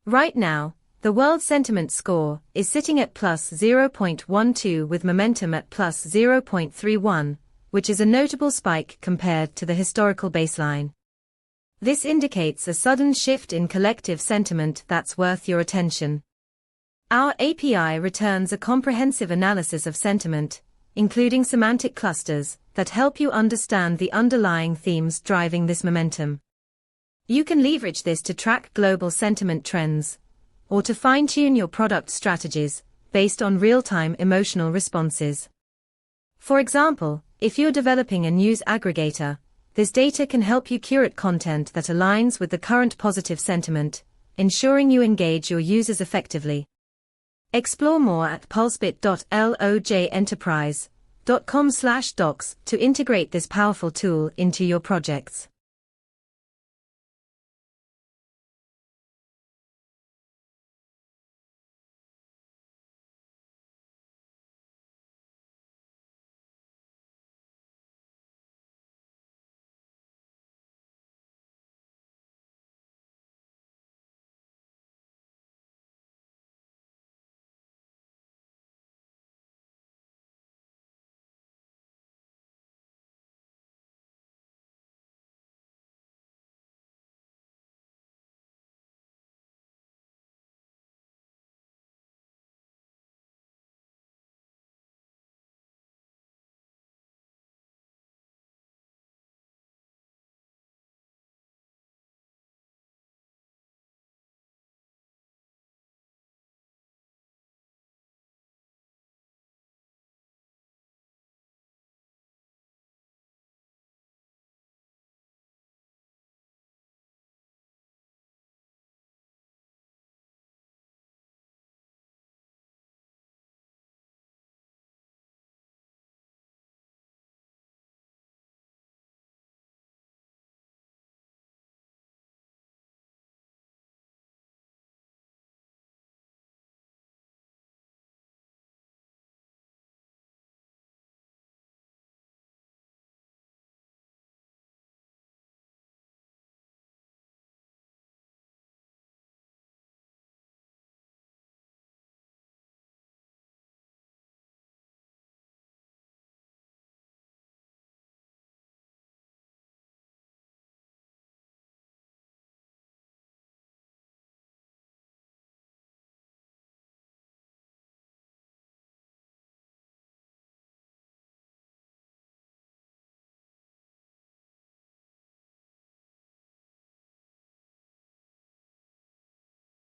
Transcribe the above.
Right now, the world sentiment score is sitting at plus 0.12 with momentum at plus 0.31, which is a notable spike compared to the historical baseline. This indicates a sudden shift in collective sentiment that's worth your attention. Our API returns a comprehensive analysis of sentiment, including semantic clusters, that help you understand the underlying themes driving this momentum. You can leverage this to track global sentiment trends, or to fine-tune your product strategies based on real-time emotional responses. For example, if you're developing a news aggregator, this data can help you curate content that aligns with the current positive sentiment, ensuring you engage your users effectively. Explore more at pulsebit.lojenterprise.com/docs to integrate this powerful tool into your projects.